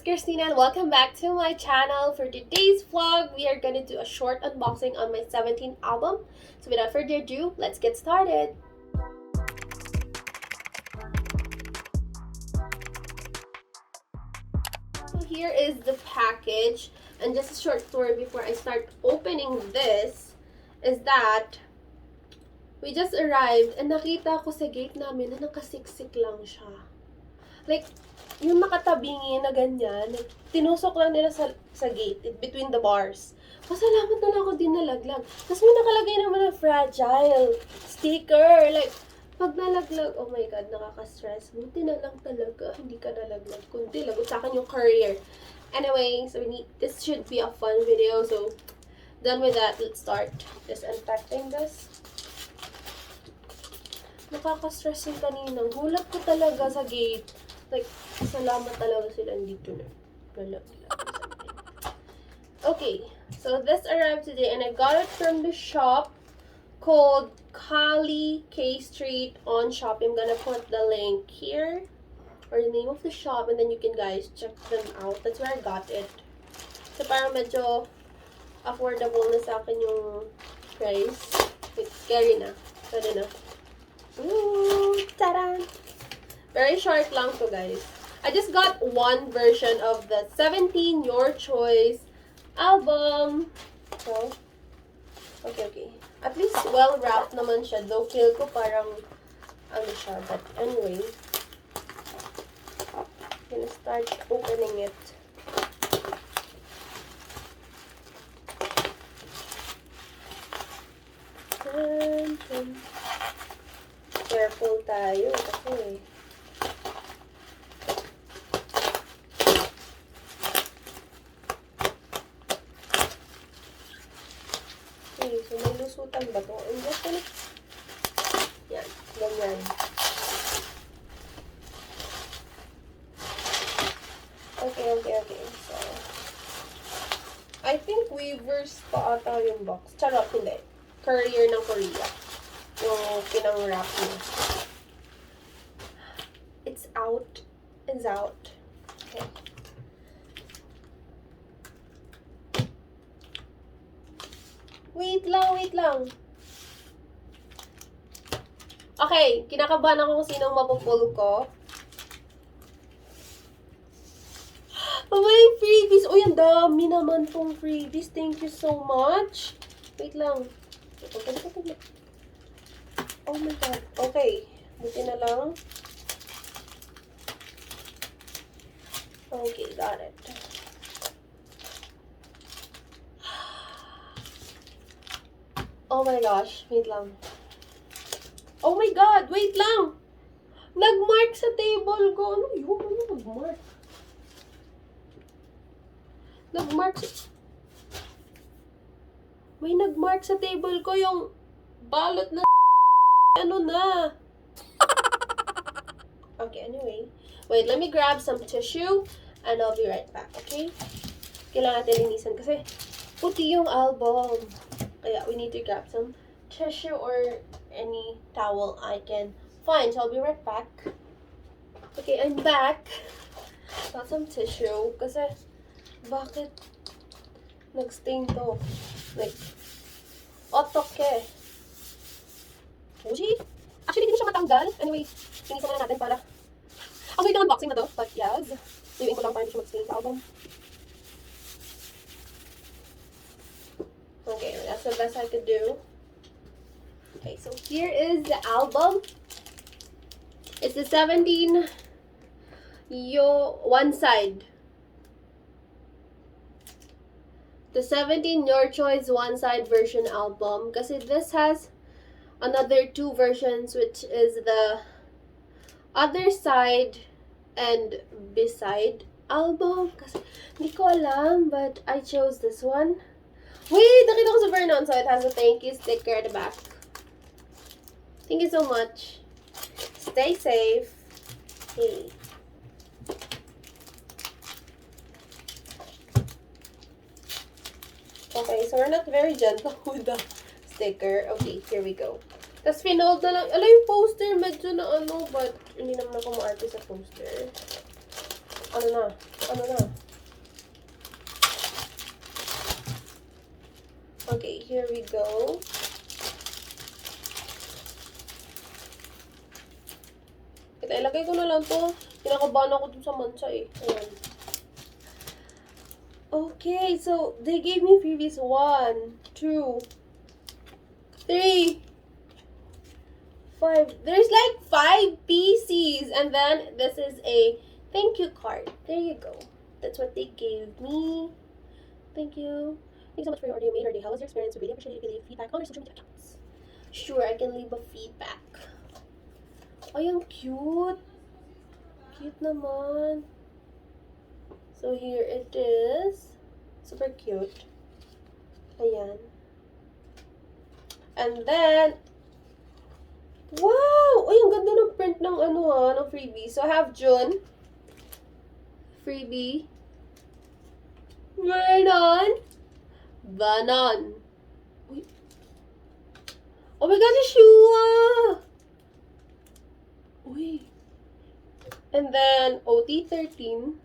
Christina and welcome back to my channel. For today's vlog, we are going to do a short unboxing on my 17th album. So without further ado, let's get started. So here is the package, and just a short story before I start opening this is that we just arrived and nakita ko sa gate namin na nakasiksik lang siya. Like, yung nakatabingi na ganyan, like, tinusok lang nila sa gate, between the bars. Pasalamat na lang ako din nalaglag. Tapos may nakalagay naman na fragile sticker. Like, pag nalaglag, oh my god, nakaka-stress. Buti na lang talaga, hindi ka nalaglag. Kundi lagot sa akin yung career. Anyway, so this should be a fun video. So, done with that, let's start disinfecting this. Nakaka-stress yung kanina. Gulat ko talaga sa gate. Like, salamat talaga sila dito na. Okay, so this arrived today and I got it from the shop called Kali K Street on Shopee. I'm gonna put the link here or the name of the shop and then you can guys check them out. That's where I got it. So parang medyo affordable na sa akin yung price. Wait, scary na. Pwede na. Ooh, ta-da! Very short lang to guys. I just got one version of the 17 Your Choice album. So, okay. At least well-wrapped naman siya. Though feel ko parang ano siya. But anyway, I'm gonna start opening it. Careful tayo kasi so may lusutan ba ito? Yan, ganyan. Okay. So, I think Weavers pa ata yung box. Charot, hindi. Courier ng Korea. Yung pinang-wrap niya. It's out. Okay. Wait lang. Okay, kinakabahan ako kung sinong mapupul ko. Oh, may freebies. Uy, ang dami naman tong freebies. Thank you so much. Wait lang. Oh my god. Okay. Buti na lang. Okay, got it. Oh my gosh, wait lang. Oh my god, wait lang! Nagmark sa table ko. Ano yun? Ano nagmark? May nagmark sa table ko yung balot na ano na. Okay, anyway. Wait, let me grab some tissue and I'll be right back, okay? Kailangan natin linisan kasi puti yung album. Kaya we need to grab some tissue or any towel I can find. So I'll be right back. Okay, I'm back. Got some tissue. Kasi, bakit nag-stain to? Like, otoke. Uji? Actually, hindi mo siya matanggal. Anyway, linisan na natin para... Ang yung unboxing na to, but yes. Iuin ko lang para hindi siya mag-stain sa album. Okay, that's the best I could do. Okay, so here is the album. It's the 17 one side. The 17 Your Choice one side version album. Kasi this has another two versions, which is the other side and beside album. Kasi hindi ko alam, but I chose this one. Wait, nakita ko sa Vernon, so it has a thank you sticker at the back. Thank you so much. Stay safe. Hey. Okay, so we're not very gentle with the sticker. Okay, here we go. Tapos pinold na lang. Alam yung poster, medyo na ano, but hindi naman ako maarte sa poster. Ano na? Ano na? Okay, here we go. Kita, ilagay ko na lang to. Kinakabahan ako dun sa mancha eh. Ayan. Okay, so they gave me freebies 1, 2, 3, 5. There's like 5 PCs. And then this is a thank you card. There you go. That's what they gave me. Thank you. Thanks so much for your order you made our day. How was your experience? We really appreciate it if you leave feedback on our social media accounts. Sure, I can leave a feedback. Ay, ang cute. Cute naman. So here it is. Super cute. Ayan. And then, wow! Ay, ang ganda ng print ng ano ha, ng freebie. So I have June. Freebie. Vernon. Banon. Uy. Oh my God, Yeshua! Uy. And then, OT13.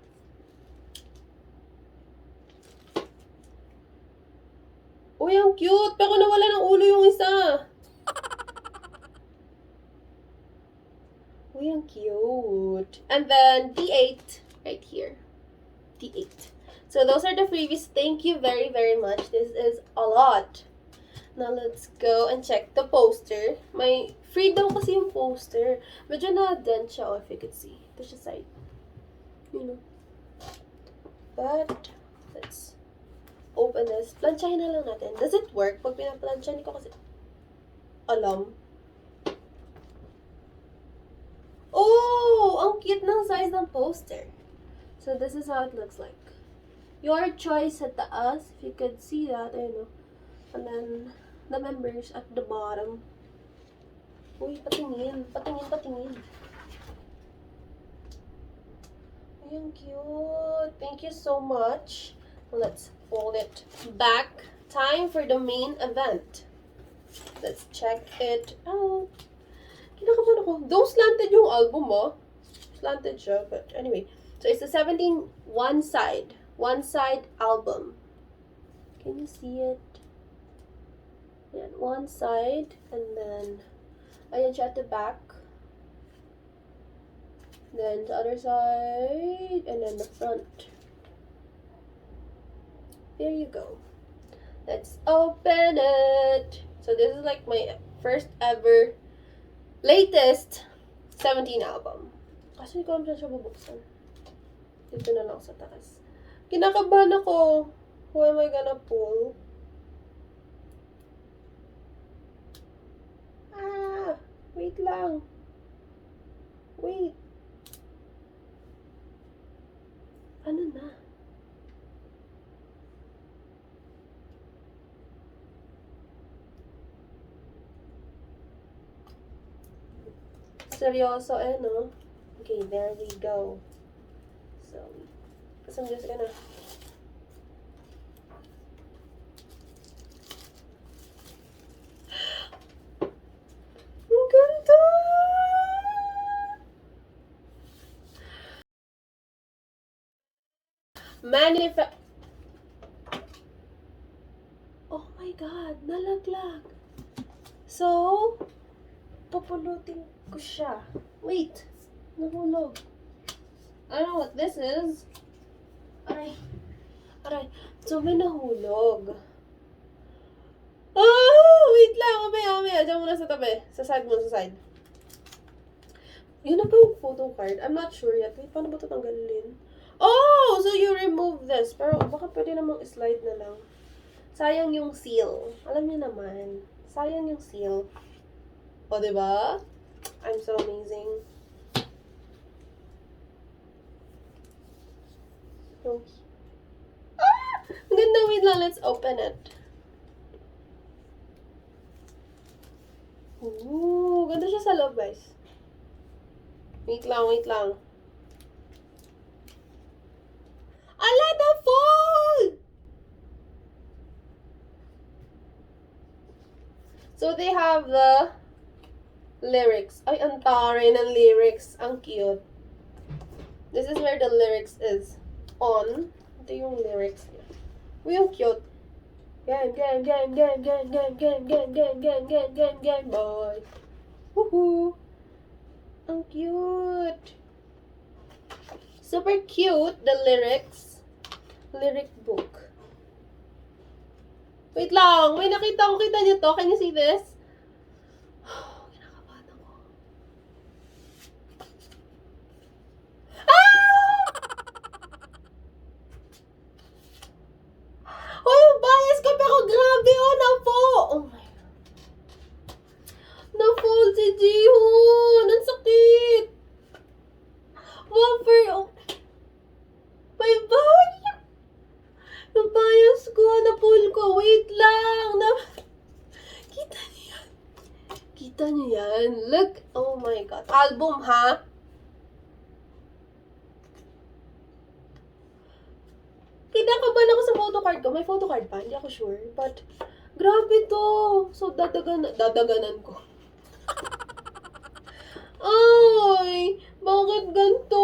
Uy, ang cute! Pero nawala ng ulo yung isa. Uy, ang cute. And then, D8. Right here. D8. So, those are the freebies. Thank you very, very much. This is a lot. Now, let's go and check the poster. May free daw kasi yung poster. Medyo na-dent siya, if you could see. Ito siya side. You know. But, let's open this. Planchahin na lang natin. Does it work? Pag pinaplansya, hindi ko kasi alam. Oh! Ang cute ng size ng poster. So, this is how it looks like. Your choice sa taas. If you could see that, I know. And then, the members at the bottom. Uy, patingin. Patingin, patingin. Uy, ang cute. Thank you so much. Let's fold it back. Time for the main event. Let's check it out. Kinakabahan ako. Though slanted yung album, oh. Slanted siya, but anyway. So, it's a 17 one-side album. Can you see it? Ayan, one side, and then, ayan siya at the back. Then, the other side, and then the front. There you go. Let's open it. So, this is like my first ever, latest 17 album. Kasi ko lang siya bubuksan. Dito na lang sa taas. Kinakabahan ako. Who am I gonna pull? Wait lang. Wait. Ano na? Seryoso eh, no? Okay, there we go. So, I'm just gonna... Oh my God, nalaglag. So, pupulutin ko siya. Wait, nahulog. I don't know what this is. Aray. Aray. So, may nahulog. Oh, wait lang. Mamaya. Diyan muna sa tabi. Sa side mo, sa side. Yun na ba yung photo card? I'm not sure yet. Wait, paano ba ito tanggalin? Oh! So you remove this. Pero baka pwede namang slide na lang. Sayang yung seal. Alam niyo naman. Sayang yung seal. O, diba? I'm so amazing. Okay. Ang ganda. Wait lang. Let's open it. Ooh, ganda siya sa loob, guys. Wait lang. Ala, the fold! So, they have the lyrics. Ay, ang taray ng lyrics. Ang cute. This is where the lyrics is on. Ito yung lyrics niya. Uy, yung cute. Game, game, game, game, game, game, game, game, game, game, game, game, game, boy. Woohoo! Ang cute. Super cute, the lyrics. Lyric book. Wait lang. May nakita ko. Kita niyo to? Can you see this? Kinakabahan ako. Ah! Oh, yung bias ko. Pero grabe. Oh, na-po. Oh my God. Na-fold si Jihoon. Ang sakit. Waffer. Oh. May bias. Yung bias ko. Na-pull ko. Wait lang. Kita niyo yan. Kita niyo yan. Look. Oh my God. Album, ha? Kinakabahan ako sa photocard ko. May photocard pa? Hindi ako sure. But, grabe to. So, dadaganan ko. Ay! Bakit ganito?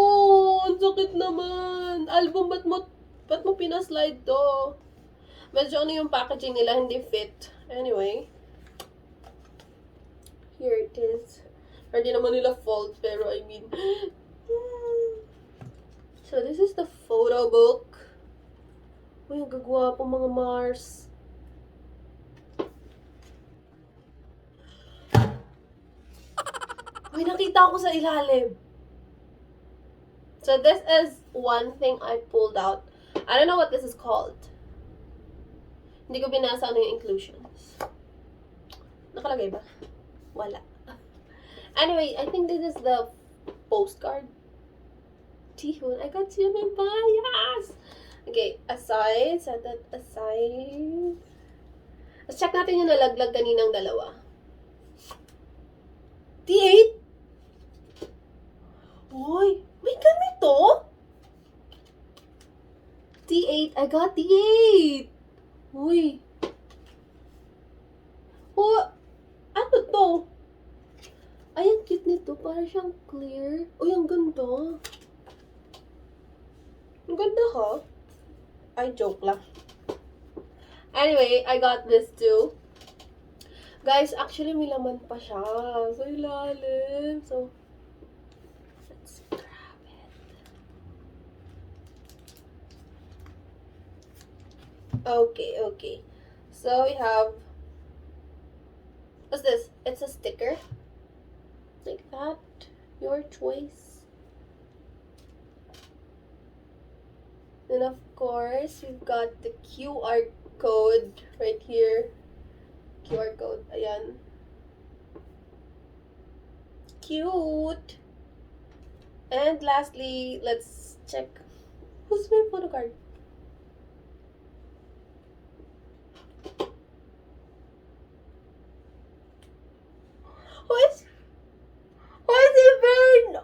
Ang sakit naman. Album, ba't mo pinaslide to? Medyo ano yung packaging nila, hindi fit. Anyway. Here it is. Or di naman nila fault, pero I mean. So, this is the photo book. Uy, ang gagwapo mga Mars. Uy, nakita ko sa ilalim. So, this is one thing I pulled out. I don't know what this is called. Hindi ko binasa ano yung inclusions. Nakalagay ba? Wala. Anyway, I think this is the postcard. Tihon, I got you my bias! Okay, aside. Set that aside. Let's check natin yung nalaglag kaninang dalawa. T8? Uy, may ganito? T8, I got T8! Uy. Oh, ano to? Ay, ang cute nito. Para siyang clear. Uy, ang ganda. Ang ganda ha? Ay, joke lang. Anyway, I got this too. Guys, actually may laman pa siya. So, ilalim. So, let's grab it. Okay. So, we have, what's this? It's a sticker. Like that. Your choice. And of course, we've got the QR code right here. QR code. Ayan. Cute. And lastly, let's check. Who's my photo card? Who is it, Vern?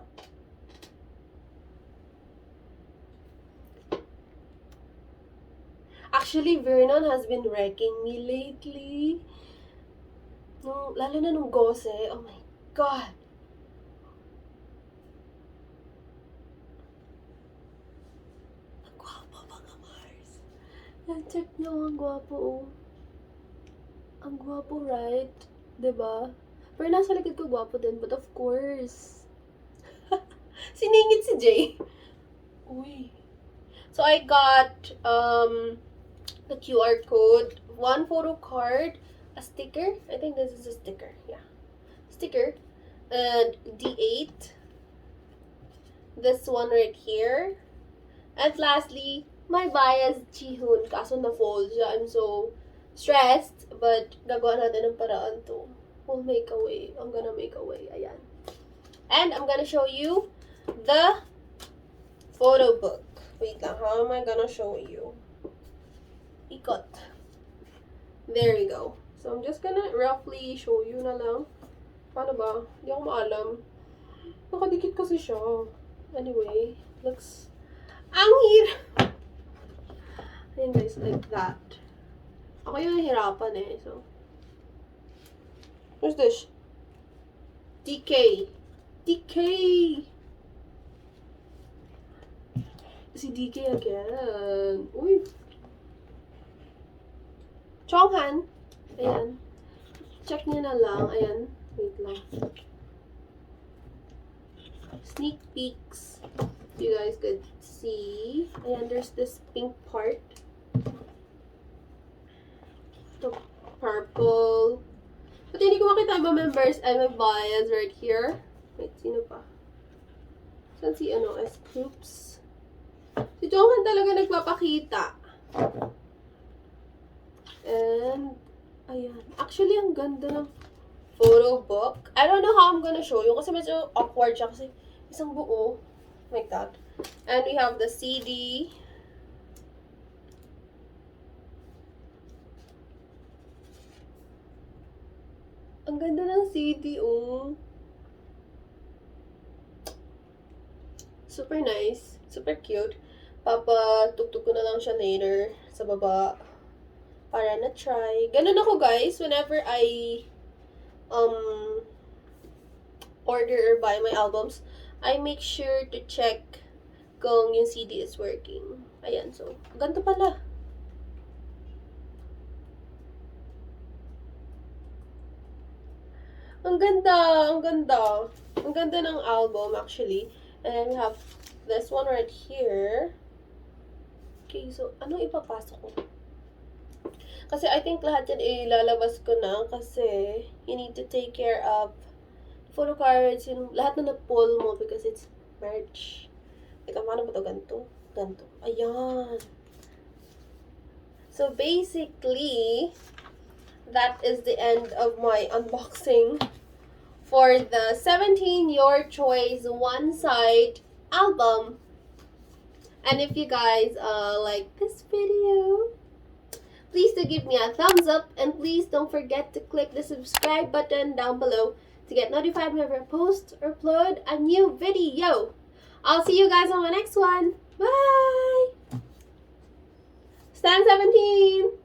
Actually, Vernon has been wrecking me lately. Lalo na nung Gose. Oh my God. Ang gwapo mga Mars. Yan, check nyo. Ang gwapo, oh. Ang gwapo, right? Diba? Pero nasa likod ko gwapo din. But of course. Siningit si Jay. Uy. So, I got, the QR code, one photo card, a sticker. I think this is a sticker. Yeah. Sticker. And D8. This one right here. And lastly, my bias, Jihoon. Kaso na-fold siya. I'm so stressed. But gagawa natin ng paraan to. We'll make a way. I'm gonna make a way. Ayan. And I'm gonna show you the photo book. Wait lang. How am I gonna show you? Ikot. There you go. So, I'm just gonna roughly show you na lang. Paano ba? Hindi ako maalam. Nakadikit kasi siya. Anyway, looks... Ang hirap! Ayun guys, like that. Ako yung nahihirapan eh, so... What's this? DK. Si DK again. Uy. Chonghan. Ayan. Check niyo na lang. Ayan. Wait lang. Sneak peeks. You guys could see. Ayan, there's this pink part. The purple. But hindi ko makita yung members and my bias right here. Wait, sino pa? Saan si S groups? Si Jonghan talaga nagpapakita. And, ayan. Actually, ang ganda ng photo book. I don't know how I'm gonna show you kasi medyo awkward siya kasi isang buo. Like that. And we have the CD. Ang ganda ng CD, oh. Super nice. Super cute. Papatugtog ko na lang siya later sa baba para na-try. Ganun ako, guys. Whenever I order or buy my albums, I make sure to check kung yung CD is working. Ayan, so, ganda pala. Ang ganda, ang ganda. Ang ganda ng album, actually. And we have this one right here. Okay, so, anong ipapasok ko? Kasi I think lahat yan ilalabas ko na kasi you need to take care of photo cards, yung lahat na na-pull mo because it's merch. Ito, paano ba ito? Ganito? Ganito. Ayan. So, basically, that is the end of my unboxing for the 17 Your Choice One Side album. And if you guys like this video, please do give me a thumbs up and please don't forget to click the subscribe button down below to get notified whenever I post or upload a new video. I'll see you guys on my next one. Bye! Stand 17!